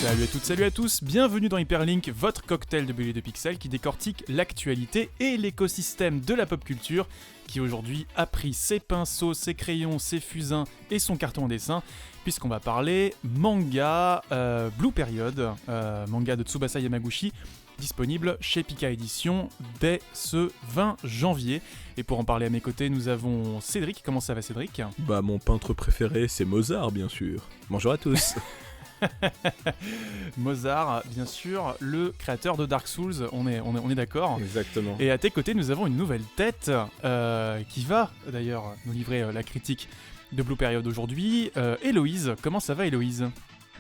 Salut à toutes, salut à tous, bienvenue dans Hyperlink, votre cocktail de BD de pixels qui décortique l'actualité et l'écosystème de la pop culture, qui aujourd'hui a pris ses pinceaux, ses crayons, ses fusains et son carton à dessin, puisqu'on va parler manga Blue Period, manga de Tsubasa Yamaguchi, disponible chez Pika Édition dès ce 20 janvier. Et pour en parler à mes côtés, nous avons Cédric. Comment ça va, Cédric ? Bah, mon peintre préféré, c'est Mozart, bien sûr. Bonjour à tous. Mozart, bien sûr, le créateur de Dark Souls, on est d'accord. Exactement. Et à tes côtés, nous avons une nouvelle tête qui va d'ailleurs nous livrer la critique de Blue Period aujourd'hui. Héloïse, comment ça va, Héloïse ?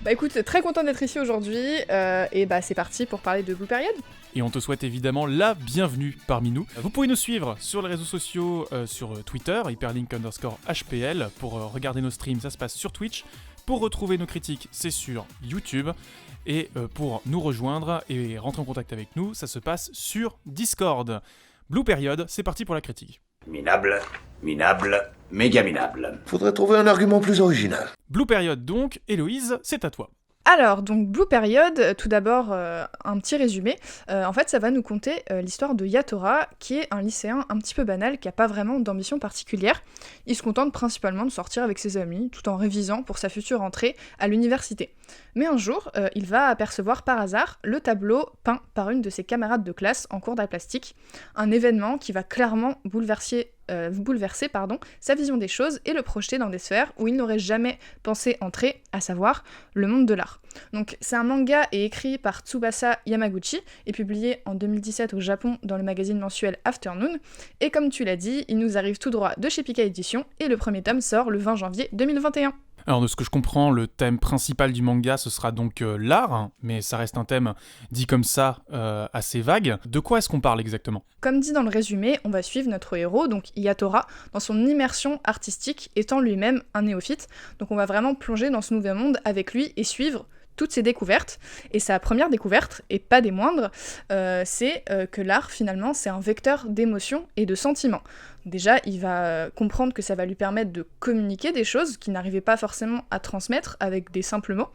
Bah écoute, très content d'être ici aujourd'hui, et bah c'est parti pour parler de Blue Period. Et on te souhaite évidemment la bienvenue parmi nous. Vous pouvez nous suivre sur les réseaux sociaux, sur Twitter, hyperlink_HPL, pour regarder nos streams, ça se passe sur Twitch. Pour retrouver nos critiques, c'est sur YouTube. Et pour nous rejoindre et rentrer en contact avec nous, ça se passe sur Discord. Blue Period, c'est parti pour la critique. Minable, méga minable. Faudrait trouver un argument plus original. Blue Period donc, Héloïse, c'est à toi. Alors, donc Blue Period, tout d'abord un petit résumé. En fait, ça va nous conter l'histoire de Yatora, qui est un lycéen un petit peu banal, qui n'a pas vraiment d'ambition particulière. Il se contente principalement de sortir avec ses amis, tout en révisant pour sa future entrée à l'université. Mais un jour, il va apercevoir par hasard le tableau peint par une de ses camarades de classe en cours d'art plastique, un événement qui va clairement bouleverser sa vision des choses et le projeter dans des sphères où il n'aurait jamais pensé entrer, à savoir le monde de l'art. Donc c'est un manga et écrit par Tsubasa Yamaguchi et publié en 2017 au Japon dans le magazine mensuel Afternoon, et comme tu l'as dit, il nous arrive tout droit de chez Pika Édition et le premier tome sort le 20 janvier 2021. Alors de ce que je comprends, le thème principal du manga, ce sera donc l'art, mais ça reste un thème dit comme ça, assez vague. De quoi est-ce qu'on parle exactement ? Comme dit dans le résumé, on va suivre notre héros, donc Yatora, dans son immersion artistique, étant lui-même un néophyte. Donc on va vraiment plonger dans ce nouveau monde avec lui et suivre toutes ses découvertes. Et sa première découverte, et pas des moindres, c'est que l'art, finalement, c'est un vecteur d'émotions et de sentiments. Déjà, il va comprendre que ça va lui permettre de communiquer des choses qu'il n'arrivait pas forcément à transmettre avec des simples mots,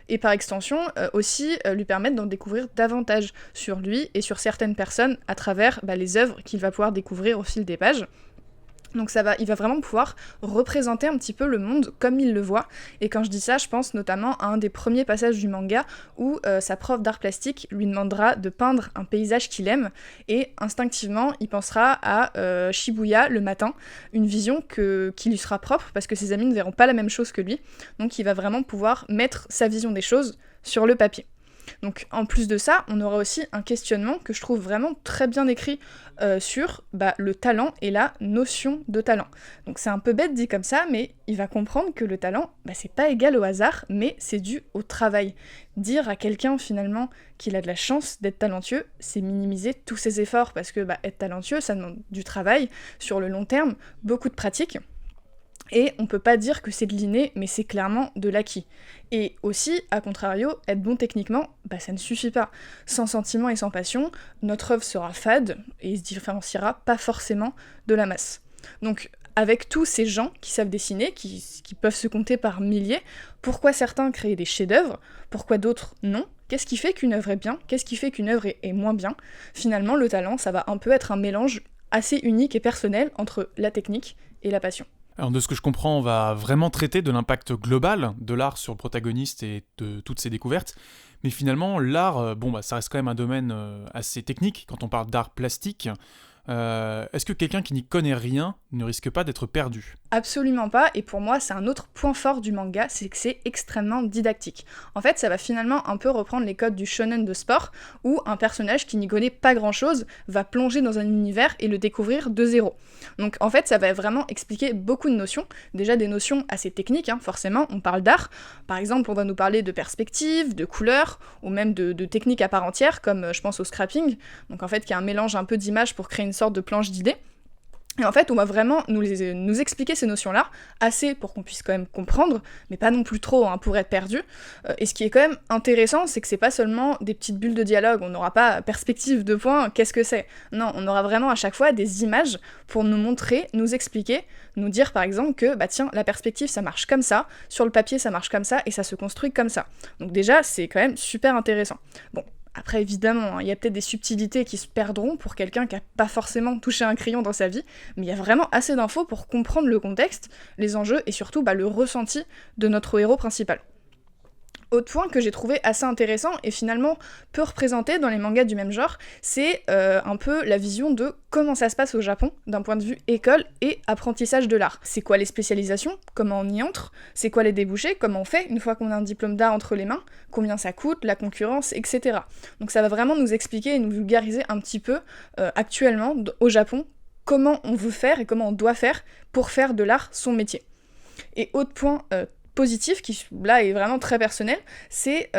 et par extension, aussi lui permettre d'en découvrir davantage sur lui et sur certaines personnes à travers les œuvres qu'il va pouvoir découvrir au fil des pages. Donc il va vraiment pouvoir représenter un petit peu le monde comme il le voit. Et quand je dis ça, je pense notamment à un des premiers passages du manga où sa prof d'art plastique lui demandera de peindre un paysage qu'il aime, et instinctivement, il pensera à Shibuya le matin, une vision qui lui sera propre parce que ses amis ne verront pas la même chose que lui. Donc il va vraiment pouvoir mettre sa vision des choses sur le papier. Donc en plus de ça, on aura aussi un questionnement que je trouve vraiment très bien écrit sur le talent et la notion de talent. Donc c'est un peu bête dit comme ça, mais il va comprendre que le talent, c'est pas égal au hasard, mais c'est dû au travail. Dire à quelqu'un finalement qu'il a de la chance d'être talentueux, c'est minimiser tous ses efforts, parce que être talentueux, ça demande du travail, sur le long terme, beaucoup de pratique. Et on peut pas dire que c'est de l'inné, mais c'est clairement de l'acquis. Et aussi, à contrario, être bon techniquement, ça ne suffit pas. Sans sentiment et sans passion, notre œuvre sera fade et se différenciera pas forcément de la masse. Donc, avec tous ces gens qui savent dessiner, qui peuvent se compter par milliers, pourquoi certains créent des chefs-d'œuvre, pourquoi d'autres non ? Qu'est-ce qui fait qu'une œuvre est bien ? Qu'est-ce qui fait qu'une œuvre est moins bien ? Finalement, le talent, ça va un peu être un mélange assez unique et personnel entre la technique et la passion. Alors de ce que je comprends, on va vraiment traiter de l'impact global de l'art sur le protagoniste et de toutes ses découvertes. Mais finalement, l'art, ça reste quand même un domaine assez technique quand on parle d'art plastique. Est-ce que quelqu'un qui n'y connaît rien ne risque pas d'être perdu ? Absolument pas, et pour moi c'est un autre point fort du manga, c'est que c'est extrêmement didactique. En fait, ça va finalement un peu reprendre les codes du shonen de sport, où un personnage qui n'y connaît pas grand chose va plonger dans un univers et le découvrir de zéro. Donc en fait, ça va vraiment expliquer beaucoup de notions, déjà des notions assez techniques, forcément, on parle d'art. Par exemple, on va nous parler de perspective, de couleurs, ou même de techniques à part entière, comme je pense au scrapping, donc en fait qui est un mélange un peu d'images pour créer une sorte de planche d'idées. Et en fait, on va vraiment nous expliquer ces notions-là, assez pour qu'on puisse quand même comprendre, mais pas non plus trop pour être perdu. Et ce qui est quand même intéressant, c'est que c'est pas seulement des petites bulles de dialogue, on n'aura pas perspective de point, qu'est-ce que c'est ? Non, on aura vraiment à chaque fois des images pour nous montrer, nous expliquer, nous dire par exemple que, tiens, la perspective ça marche comme ça, sur le papier ça marche comme ça, et ça se construit comme ça. Donc déjà, c'est quand même super intéressant. Bon. Après, évidemment, il y a peut-être des subtilités qui se perdront pour quelqu'un qui n'a pas forcément touché un crayon dans sa vie, mais il y a vraiment assez d'infos pour comprendre le contexte, les enjeux et surtout le ressenti de notre héros principal. Autre point que j'ai trouvé assez intéressant et finalement peu représenté dans les mangas du même genre, c'est un peu la vision de comment ça se passe au Japon d'un point de vue école et apprentissage de l'art. C'est quoi les spécialisations ? Comment on y entre ? C'est quoi les débouchés ? Comment on fait une fois qu'on a un diplôme d'art entre les mains ? Combien ça coûte ? La concurrence, etc. Donc ça va vraiment nous expliquer et nous vulgariser un petit peu actuellement au Japon comment on veut faire et comment on doit faire pour faire de l'art son métier. Et autre point positif, qui là est vraiment très personnel, c'est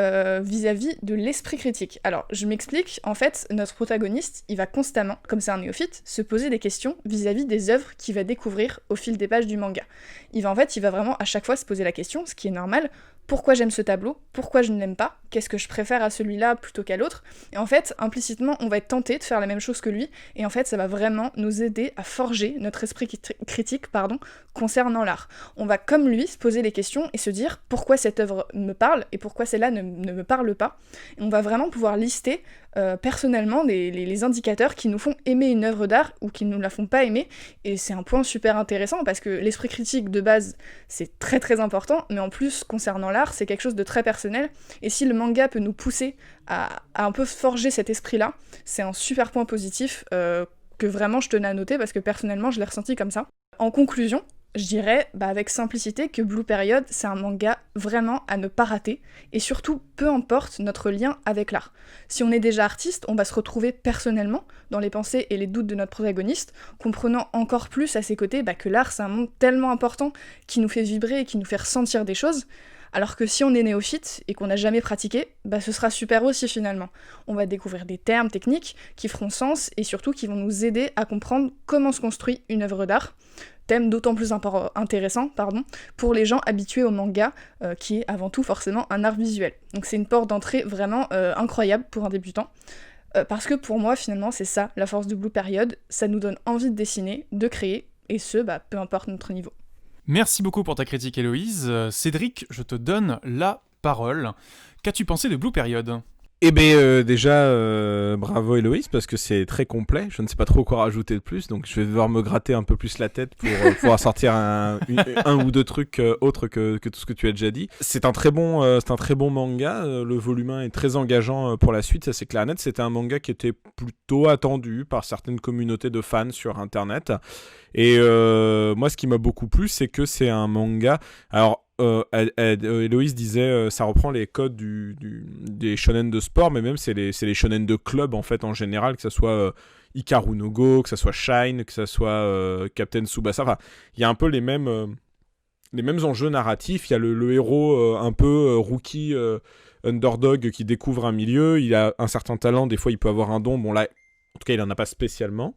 vis-à-vis de l'esprit critique. Alors, je m'explique, en fait, notre protagoniste, il va constamment, comme c'est un néophyte, se poser des questions vis-à-vis des œuvres qu'il va découvrir au fil des pages du manga. Il va vraiment à chaque fois se poser la question, ce qui est normal, pourquoi j'aime ce tableau, pourquoi je ne l'aime pas, qu'est-ce que je préfère à celui-là plutôt qu'à l'autre, et en fait, implicitement, on va être tenté de faire la même chose que lui, et en fait, ça va vraiment nous aider à forger notre esprit critique, concernant l'art. On va, comme lui, se poser les questions et se dire pourquoi cette œuvre me parle, et pourquoi celle-là ne me parle pas, et on va vraiment pouvoir lister personnellement les indicateurs qui nous font aimer une œuvre d'art ou qui ne nous la font pas aimer, et c'est un point super intéressant parce que l'esprit critique de base c'est très très important, mais en plus concernant l'art c'est quelque chose de très personnel, et si le manga peut nous pousser à un peu forger cet esprit-là, c'est un super point positif que vraiment je tenais à noter parce que personnellement je l'ai ressenti comme ça. En conclusion, je dirais avec simplicité que Blue Period, c'est un manga vraiment à ne pas rater, et surtout, peu importe notre lien avec l'art. Si on est déjà artiste, on va se retrouver personnellement dans les pensées et les doutes de notre protagoniste, comprenant encore plus à ses côtés que l'art c'est un monde tellement important qui nous fait vibrer et qui nous fait ressentir des choses, alors que si on est néophyte et qu'on n'a jamais pratiqué, ce sera super aussi finalement. On va découvrir des termes techniques qui feront sens et surtout qui vont nous aider à comprendre comment se construit une œuvre d'art. Thème d'autant plus intéressant pour les gens habitués au manga, qui est avant tout forcément un art visuel. Donc c'est une porte d'entrée vraiment incroyable pour un débutant, parce que pour moi finalement c'est ça la force de Blue Period, ça nous donne envie de dessiner, de créer, et peu importe notre niveau. Merci beaucoup pour ta critique Héloïse. Cédric, je te donne la parole. Qu'as-tu pensé de Blue Period ? Eh bien, déjà, bravo Héloïse, parce que c'est très complet. Je ne sais pas trop quoi rajouter de plus, donc je vais devoir me gratter un peu plus la tête pour pouvoir sortir un ou deux trucs autres que tout ce que tu as déjà dit. C'est un très bon manga. Le volume 1 est très engageant pour la suite, ça c'est clair et net. C'était un manga qui était plutôt attendu par certaines communautés de fans sur Internet. Et moi, ce qui m'a beaucoup plu, c'est que c'est un manga... Alors, Héloïse disait ça reprend les codes des shonen de sport, mais même c'est les shonen de club en fait en général, que ça soit Hikaru no Go, que ça soit Shine, que ça soit Captain Tsubasa. Enfin, il y a un peu les mêmes enjeux narratifs. Il y a le héros un peu rookie underdog qui découvre un milieu. Il a un certain talent, des fois il peut avoir un don. Bon là, en tout cas il en a pas spécialement.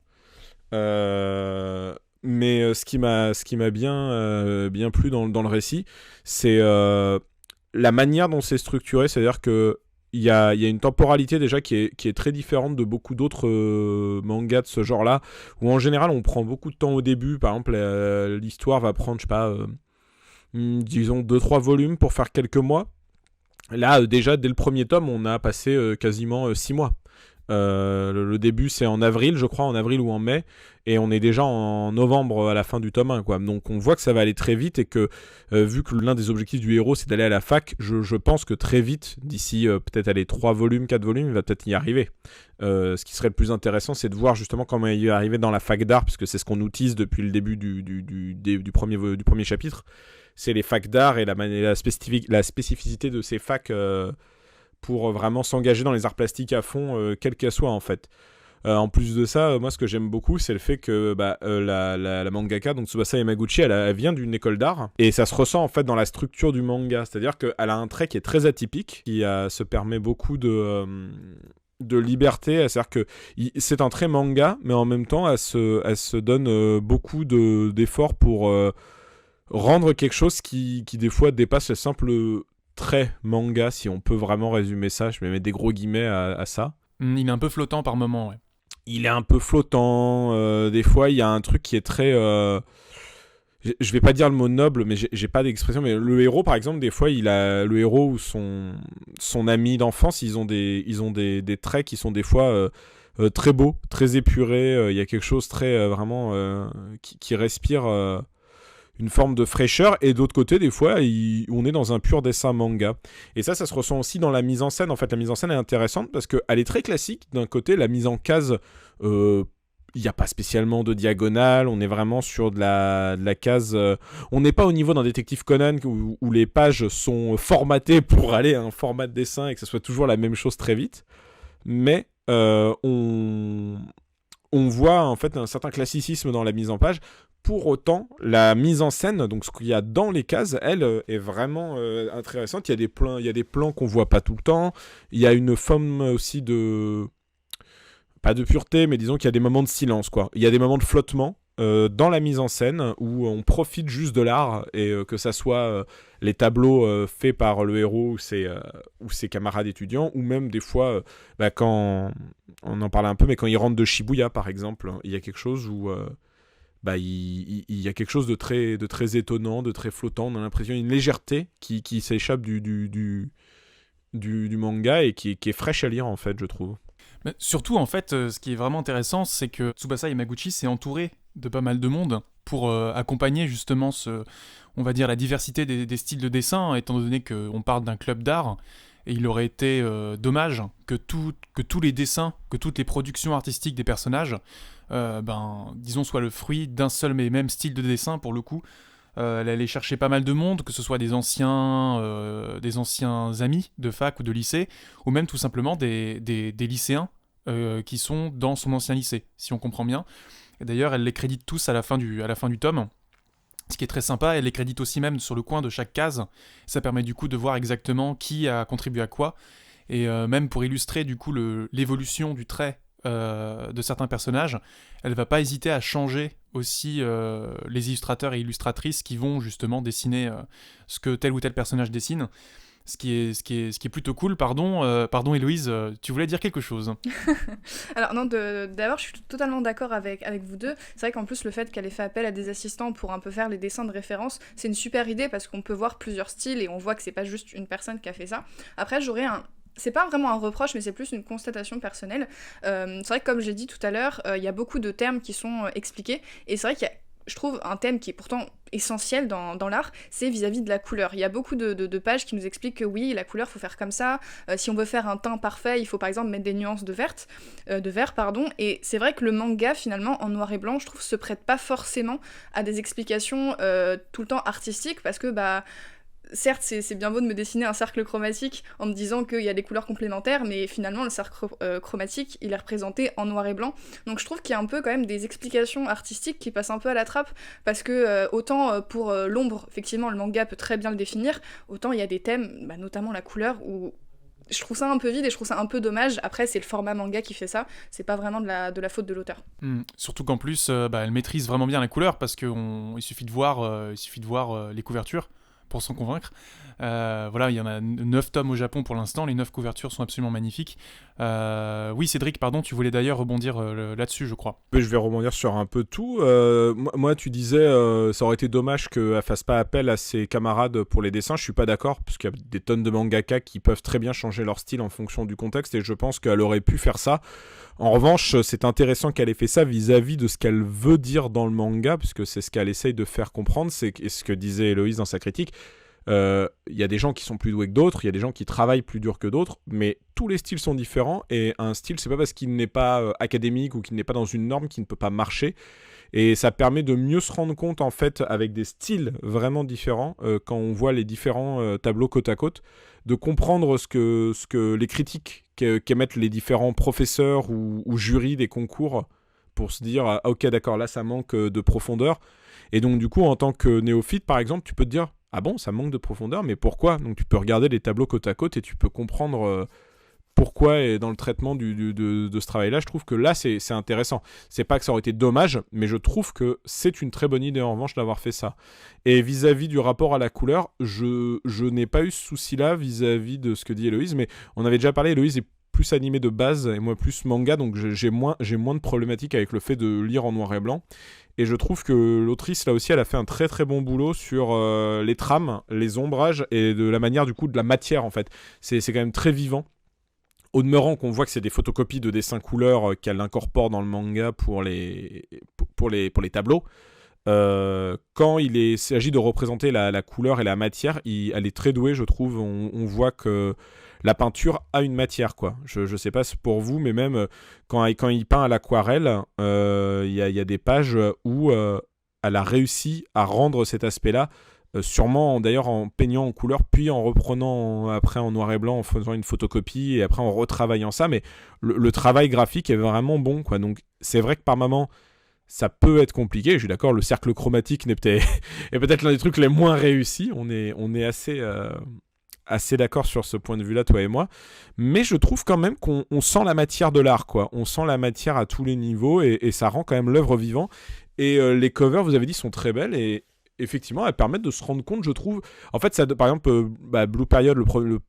Mais ce qui m'a bien plu dans le récit, c'est la manière dont c'est structuré. C'est-à-dire que il y a une temporalité déjà qui est très différente de beaucoup d'autres mangas de ce genre-là, où en général on prend beaucoup de temps au début. Par exemple, l'histoire va prendre, je sais pas, disons 2-3 volumes pour faire quelques mois. Là, déjà, dès le premier tome, on a passé quasiment 6 mois. Le début c'est en avril, je crois, en avril ou en mai, et on est déjà en novembre à la fin du tome 1 quoi. Donc on voit que ça va aller très vite, et que vu que l'un des objectifs du héros c'est d'aller à la fac, je pense que très vite, d'ici peut-être 3 volumes, 4 volumes, il va peut-être y arriver. Ce qui serait le plus intéressant, c'est de voir justement comment il y arriver dans la fac d'art, parce que c'est ce qu'on nous tease depuis le début du premier chapitre. C'est les facs d'art et la spécificité de ces facs pour vraiment s'engager dans les arts plastiques à fond, quel qu'elle soit en fait. En plus de ça, moi ce que j'aime beaucoup, c'est le fait que la mangaka, donc Tsubasa Yamaguchi, elle vient d'une école d'art, et ça se ressent en fait dans la structure du manga, c'est-à-dire qu'elle a un trait qui est très atypique, qui se permet beaucoup de liberté, c'est-à-dire que c'est un trait manga, mais en même temps, elle se donne beaucoup d'efforts pour rendre quelque chose qui des fois dépasse le simple trait manga, si on peut vraiment résumer ça. Je vais mettre des gros guillemets à ça. Il est un peu flottant par moment, ouais. Il est un peu flottant, des fois il y a un truc qui est très... je vais pas dire le mot noble, mais j'ai pas d'expression, mais le héros par exemple, des fois le héros ou son ami d'enfance, ils ont des traits qui sont des fois très beaux, très épurés, il y a quelque chose très vraiment qui respire une forme de fraîcheur, et d'autre côté des fois on est dans un pur dessin manga, et ça se ressent aussi dans la mise en scène. En fait, la mise en scène est intéressante parce qu'elle est très classique. D'un côté, la mise en case, il n'y a pas spécialement de diagonale, on est vraiment sur de la case, on n'est pas au niveau d'un détective Conan où les pages sont formatées pour aller à un format de dessin et que ce soit toujours la même chose très vite, mais on voit en fait un certain classicisme dans la mise en page. Pour autant, la mise en scène, donc ce qu'il y a dans les cases, elle est vraiment intéressante. Il y a des plans qu'on voit pas tout le temps. Il y a une forme aussi pas de pureté, mais disons qu'il y a des moments de silence, quoi. Il y a des moments de flottement dans la mise en scène où on profite juste de l'art, et que ça soit les tableaux faits par le héros ou ses camarades étudiants, ou même des fois, quand on en parlait un peu, mais quand il rentre de Shibuya, par exemple, il y a quelque chose où il y a quelque chose de très étonnant, de très flottant. On a l'impression d'une légèreté qui s'échappe du manga et qui est fraîche à lire, en fait, je trouve. Mais surtout, en fait, ce qui est vraiment intéressant, c'est que Tsubasa Yamaguchi s'est entouré de pas mal de monde pour accompagner justement on va dire la diversité des styles de dessin, étant donné qu'on parle d'un club d'art. Et il aurait été dommage que tous les dessins, que toutes les productions artistiques des personnages, disons, soient le fruit d'un seul mais même style de dessin, pour le coup. Elle allait chercher pas mal de monde, que ce soit des anciens amis de fac ou de lycée, ou même tout simplement des lycéens qui sont dans son ancien lycée, si on comprend bien. Et d'ailleurs, elle les crédite tous à la fin du tome. Ce qui est très sympa, elle les crédite aussi même sur le coin de chaque case. Ça permet du coup de voir exactement qui a contribué à quoi. Et même pour illustrer du coup l'évolution du trait de certains personnages, elle va pas hésiter à changer aussi les illustrateurs et illustratrices qui vont justement dessiner ce que tel ou tel personnage dessine. Ce qui est plutôt cool. Pardon Héloïse, tu voulais dire quelque chose? Alors non, d'abord je suis totalement d'accord avec vous deux. C'est vrai qu'en plus le fait qu'elle ait fait appel à des assistants pour un peu faire les dessins de référence, c'est une super idée parce qu'on peut voir plusieurs styles et on voit que c'est pas juste une personne qui a fait ça. Après c'est pas vraiment un reproche, mais c'est plus une constatation personnelle. C'est vrai que comme j'ai dit tout à l'heure, il y a beaucoup de termes qui sont expliqués, et c'est vrai qu'il y a, je trouve, un thème qui est pourtant essentiel dans l'art, c'est vis-à-vis de la couleur. Il y a beaucoup de pages qui nous expliquent que oui, la couleur, faut faire comme ça. Si on veut faire un teint parfait, il faut par exemple mettre des nuances de vert, et c'est vrai que le manga, finalement, en noir et blanc, je trouve, se prête pas forcément à des explications tout le temps artistiques, parce que certes, c'est bien beau de me dessiner un cercle chromatique en me disant qu'il y a des couleurs complémentaires, mais finalement, le cercle chromatique, il est représenté en noir et blanc. Donc je trouve qu'il y a un peu quand même des explications artistiques qui passent un peu à la trappe, parce que autant pour l'ombre, effectivement, le manga peut très bien le définir, autant il y a des thèmes, notamment la couleur, où je trouve ça un peu vide et je trouve ça un peu dommage. Après, c'est le format manga qui fait ça, c'est pas vraiment de la faute de l'auteur. Surtout qu'en plus, elle maîtrise vraiment bien la couleur, parce qu'il suffit de voir les couvertures pour s'en convaincre. Voilà, il y en a 9 tomes au Japon pour l'instant, les 9 couvertures sont absolument magnifiques. Oui, Cédric, pardon, tu voulais d'ailleurs rebondir là-dessus, je crois. Je vais rebondir sur un peu tout. Moi, tu disais, ça aurait été dommage qu'elle fasse pas appel à ses camarades pour les dessins. Je suis pas d'accord, parce qu'il y a des tonnes de mangaka qui peuvent très bien changer leur style en fonction du contexte, et je pense qu'elle aurait pu faire ça. En revanche, c'est intéressant qu'elle ait fait ça vis-à-vis de ce qu'elle veut dire dans le manga, puisque c'est ce qu'elle essaye de faire comprendre, c'est ce que disait Héloïse dans sa critique. Il y a des gens qui sont plus doués que d'autres, il y a des gens qui travaillent plus dur que d'autres, mais tous les styles sont différents, et un style, c'est pas parce qu'il n'est pas académique ou qu'il n'est pas dans une norme qu'il ne peut pas marcher. Et ça permet de mieux se rendre compte, en fait, avec des styles vraiment différents, quand on voit les différents tableaux côte à côte, de comprendre ce que les critiques qu'émettent les différents professeurs ou jurys des concours, pour se dire ah, ok, d'accord, là ça manque de profondeur. Et donc du coup, en tant que néophyte, par exemple, tu peux te dire ah bon, ça manque de profondeur, mais pourquoi? Donc tu peux regarder les tableaux côte à côte et tu peux comprendre pourquoi et dans le traitement de ce travail-là, je trouve que là, c'est intéressant. C'est pas que ça aurait été dommage, mais je trouve que c'est une très bonne idée en revanche d'avoir fait ça. Et vis-à-vis du rapport à la couleur, je n'ai pas eu ce souci-là vis-à-vis de ce que dit Héloïse, mais on avait déjà parlé, Héloïse est plus animé de base et moi plus manga, donc j'ai moins de problématiques avec le fait de lire en noir et blanc. Et je trouve que l'autrice, là aussi, elle a fait un très très bon boulot sur les trames, les ombrages et de la manière, du coup, de la matière, en fait. C'est quand même très vivant. Au demeurant, qu'on voit que c'est des photocopies de dessins couleurs qu'elle incorpore dans le manga pour les tableaux. Quand s'agit de représenter la couleur et la matière, elle est très douée, je trouve. On voit que la peinture a une matière, quoi. Je sais pas si pour vous, mais même quand il peint à l'aquarelle, il y a des pages où elle a réussi à rendre cet aspect-là, sûrement d'ailleurs en peignant en couleur, puis en reprenant après en noir et blanc, en faisant une photocopie, et après en retravaillant ça, mais le travail graphique est vraiment bon, quoi. Donc c'est vrai que par moment, ça peut être compliqué, je suis d'accord, le cercle chromatique est peut-être l'un des trucs les moins réussis, on est assez d'accord sur ce point de vue-là, toi et moi, mais je trouve quand même qu'on sent la matière de l'art, quoi. On sent la matière à tous les niveaux, et ça rend quand même l'œuvre vivant. Et les covers, vous avez dit, sont très belles, et effectivement, elles permettent de se rendre compte, je trouve. En fait, ça, par exemple, Blue Period,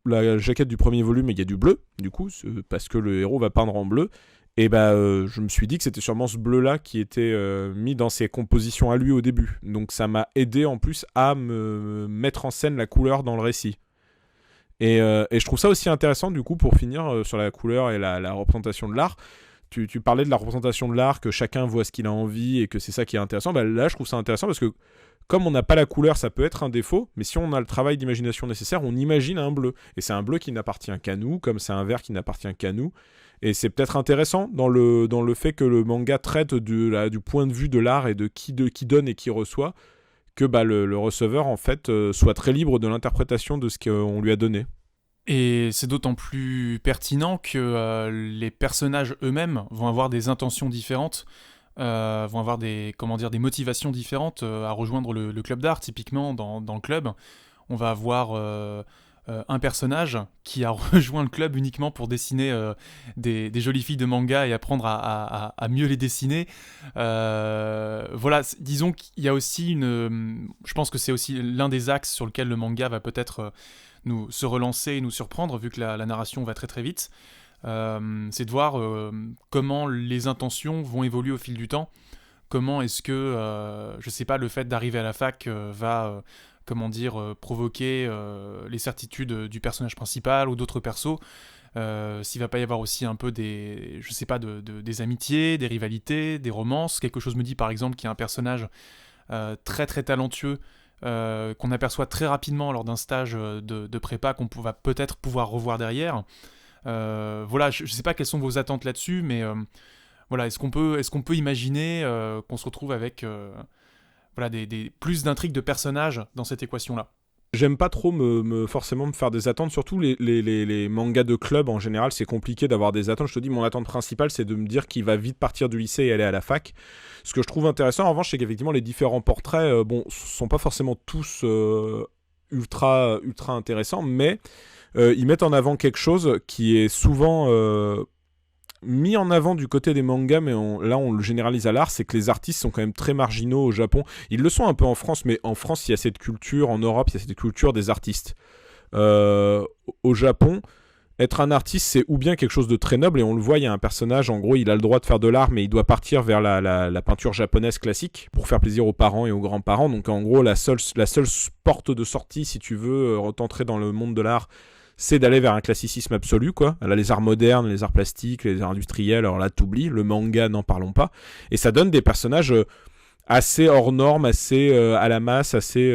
la jaquette du premier volume, il y a du bleu, du coup, parce que le héros va peindre en bleu. Et je me suis dit que c'était sûrement ce bleu-là qui était mis dans ses compositions à lui au début. Donc ça m'a aidé en plus à me mettre en scène la couleur dans le récit. Et je trouve ça aussi intéressant, du coup, pour finir sur la couleur et la représentation de l'art. Tu parlais de la représentation de l'art, que chacun voit ce qu'il a envie et que c'est ça qui est intéressant. Là, je trouve ça intéressant parce que comme on n'a pas la couleur, ça peut être un défaut, mais si on a le travail d'imagination nécessaire, on imagine un bleu. Et c'est un bleu qui n'appartient qu'à nous, comme c'est un vert qui n'appartient qu'à nous. Et c'est peut-être intéressant dans le fait que le manga traite du point de vue de l'art et de qui donne et qui reçoit, que le receveur, en fait, soit très libre de l'interprétation de ce qu'on lui a donné. Et c'est d'autant plus pertinent que les personnages eux-mêmes vont avoir des intentions différentes, vont avoir des motivations différentes à rejoindre le club d'art. Typiquement, dans le club, on va avoir un personnage qui a rejoint le club uniquement pour dessiner des jolies filles de manga et apprendre à mieux les dessiner. Voilà, disons qu'il y a aussi je pense que c'est aussi l'un des axes sur lequel le manga va peut-être se relancer et nous surprendre, vu que la narration va très très vite. C'est de voir comment les intentions vont évoluer au fil du temps. Comment est-ce que, je sais pas, le fait d'arriver à la fac va... provoquer les certitudes du personnage principal ou d'autres persos, s'il va pas y avoir aussi un peu des amitiés, des rivalités, des romances. Quelque chose me dit par exemple qu'il y a un personnage très très talentueux qu'on aperçoit très rapidement lors d'un stage de prépa qu'on va peut-être pouvoir revoir derrière. Voilà, je sais pas quelles sont vos attentes là-dessus, mais voilà, est-ce qu'on peut imaginer qu'on se retrouve avec plus d'intrigues de personnages dans cette équation-là? J'aime pas trop forcément me faire des attentes, surtout les mangas de club en général, c'est compliqué d'avoir des attentes. Je te dis, mon attente principale, c'est de me dire qu'il va vite partir du lycée et aller à la fac. Ce que je trouve intéressant, en revanche, c'est qu'effectivement, les différents portraits, sont pas forcément tous ultra intéressants, mais ils mettent en avant quelque chose qui est souvent... mis en avant du côté des mangas, mais là on le généralise à l'art, c'est que les artistes sont quand même très marginaux au Japon. Ils le sont un peu en France, mais en France il y a cette culture, en Europe il y a cette culture des artistes. Au Japon, être un artiste c'est ou bien quelque chose de très noble, et on le voit, il y a un personnage, en gros il a le droit de faire de l'art, mais il doit partir vers la peinture japonaise classique pour faire plaisir aux parents et aux grands-parents. Donc en gros la seule porte de sortie, si tu veux entrer dans le monde de l'art, c'est d'aller vers un classicisme absolu, quoi. Là, les arts modernes, les arts plastiques, les arts industriels, alors là, t'oublies. Le manga, n'en parlons pas. Et ça donne des personnages assez hors normes, assez à la masse, assez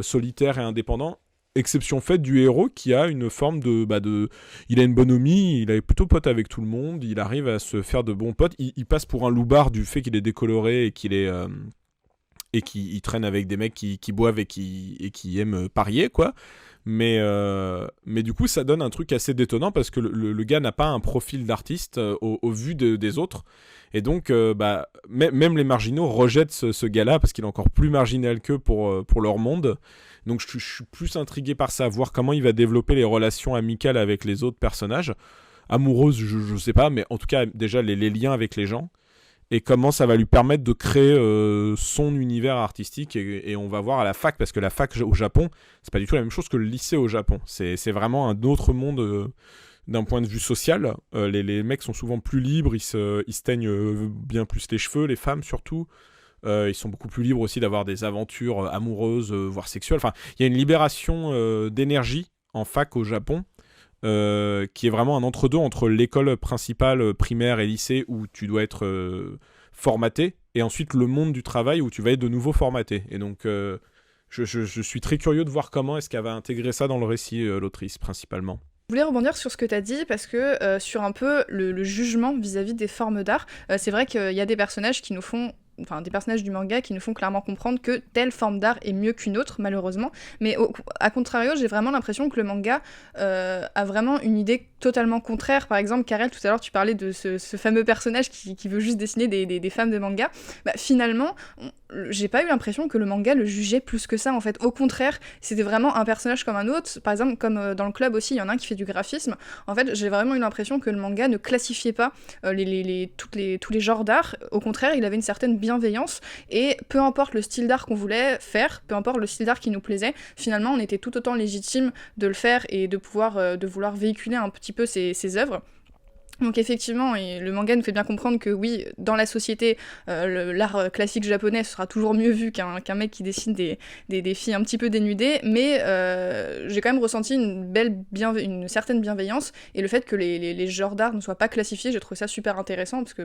solitaires et indépendants. Exception faite du héros qui a une forme il a une bonhomie, il est plutôt pote avec tout le monde, il arrive à se faire de bons potes. Il passe pour un loupard du fait qu'il est décoloré et qu'il est... et qu'il traîne avec des mecs qui boivent et qui aiment parier, quoi. Mais du coup, ça donne un truc assez détonnant parce que le gars n'a pas un profil d'artiste au vu des autres. Et donc, même les marginaux rejettent ce gars-là parce qu'il est encore plus marginal qu'eux pour leur monde. Donc, je suis plus intrigué par ça, voir comment il va développer les relations amicales avec les autres personnages. amoureuse, je sais pas, mais en tout cas déjà les liens avec les gens et comment ça va lui permettre de créer son univers artistique et on va voir à la fac, parce que la fac au Japon, c'est pas du tout la même chose que le lycée au Japon. C'est vraiment un autre monde d'un point de vue social. Les mecs sont souvent plus libres, ils se teignent bien plus les cheveux, les femmes surtout. Ils sont beaucoup plus libres aussi d'avoir des aventures amoureuses, voire sexuelles. Enfin, il y a une libération d'énergie en fac au Japon qui est vraiment un entre-deux entre l'école principale, primaire et lycée où tu dois être formaté et ensuite le monde du travail où tu vas être de nouveau formaté. Et donc, je suis très curieux de voir comment est-ce qu'elle va intégrer ça dans le récit, l'autrice, principalement. Je voulais rebondir sur ce que tu as dit parce que sur un peu le jugement vis-à-vis des formes d'art, c'est vrai qu'il y a des personnages qui nous font... Enfin, des personnages du manga qui nous font clairement comprendre que telle forme d'art est mieux qu'une autre, malheureusement. Mais à contrario, j'ai vraiment l'impression que le manga a vraiment une idée totalement contraire. Par exemple, Karel, tout à l'heure, tu parlais de ce fameux personnage qui veut juste dessiner des femmes de manga. Bah, finalement, j'ai pas eu l'impression que le manga le jugeait plus que ça, en fait. Au contraire, c'était vraiment un personnage comme un autre. Par exemple, comme dans le club aussi, il y en a un qui fait du graphisme. En fait, j'ai vraiment eu l'impression que le manga ne classifiait pas tous les genres d'art. Au contraire, il avait une certaine bienveillance et peu importe le style d'art qu'on voulait faire, peu importe le style d'art qui nous plaisait, finalement on était tout autant légitime de le faire et de vouloir véhiculer un petit peu ces œuvres. Donc effectivement, et le manga nous fait bien comprendre que oui, dans la société, l'art classique japonais sera toujours mieux vu qu'un mec qui dessine des filles un petit peu dénudées, mais j'ai quand même ressenti une certaine bienveillance, et le fait que les genres d'art ne soient pas classifiés, j'ai trouvé ça super intéressant, parce que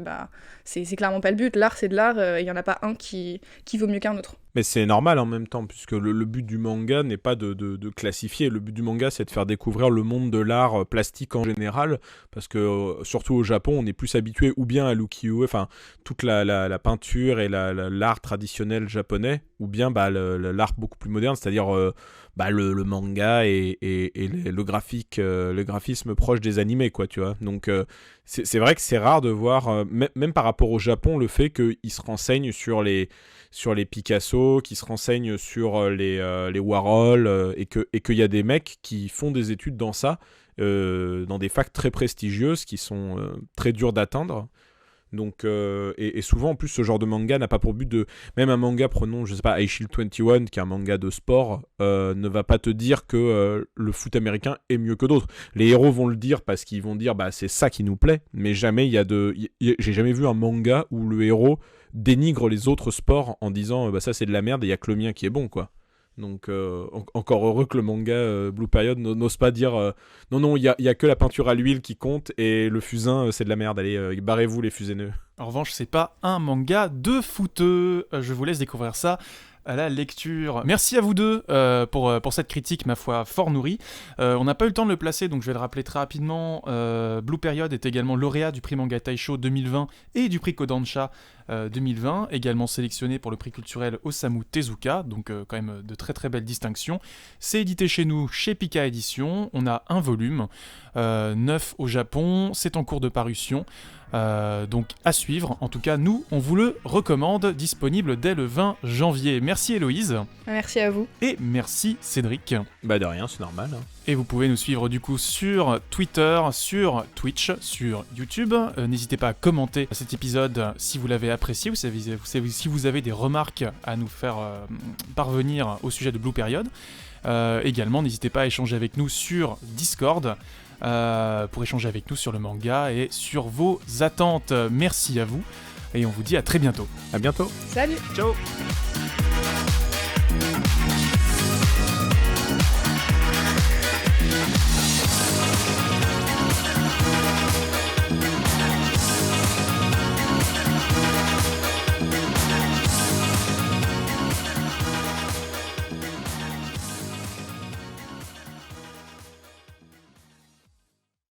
c'est clairement pas le but. L'art c'est de l'art, il y en a pas un qui vaut mieux qu'un autre. Mais c'est normal en même temps, puisque le but du manga n'est pas de classifier. Le but du manga, c'est de faire découvrir le monde de l'art plastique en général, parce que surtout au Japon, on est plus habitué ou bien à l'ukiyo-e, enfin toute la peinture et l'art traditionnel japonais, ou bien l'art beaucoup plus moderne, c'est-à-dire le manga et le graphisme proche des animés, quoi, tu vois. Donc c'est vrai que c'est rare de voir, même par rapport au Japon, le fait qu'ils se renseignent sur les Picasso, qui se renseignent sur les Warhol, et qu'il y a des mecs qui font des études dans ça, dans des facs très prestigieuses qui sont très dures d'atteindre. Donc, et souvent en plus ce genre de manga n'a pas pour but de... Même un manga, prenons je sais pas Aishield 21 qui est un manga de sport, ne va pas te dire que le foot américain est mieux que d'autres. Les héros vont le dire parce qu'ils vont dire c'est ça qui nous plaît, mais jamais j'ai jamais vu un manga où le héros dénigre les autres sports en disant ça c'est de la merde et il y a que le mien qui est bon, quoi. Donc encore heureux que le manga Blue Period n'ose pas dire non, il y a que la peinture à l'huile qui compte et le fusain c'est de la merde, allez barrez-vous les fusaineux. En revanche, c'est pas un manga de footeux. Je vous laisse découvrir ça à la lecture. Merci à vous deux pour cette critique, ma foi, fort nourrie. On n'a pas eu le temps de le placer, donc je vais le rappeler très rapidement. Blue Period est également lauréat du prix Manga Taisho 2020 et du prix Kodansha 2020, également sélectionné pour le prix culturel Osamu Tezuka, donc quand même de très très belles distinctions. C'est édité chez nous, chez Pika Édition. On a un volume, 9 au Japon, c'est en cours de parution. Donc à suivre, en tout cas nous on vous le recommande, disponible dès le 20 janvier. Merci Héloïse. Merci à vous. Et merci Cédric. De rien, c'est normal. Et vous pouvez nous suivre du coup sur Twitter, sur Twitch, sur YouTube. N'hésitez pas à commenter cet épisode si vous l'avez apprécié, si vous avez des remarques à nous faire parvenir au sujet de Blue Period. Également, n'hésitez pas à échanger avec nous sur Discord. Pour échanger avec nous sur le manga et sur vos attentes. Merci à vous et on vous dit à très bientôt. À bientôt. Salut. Ciao.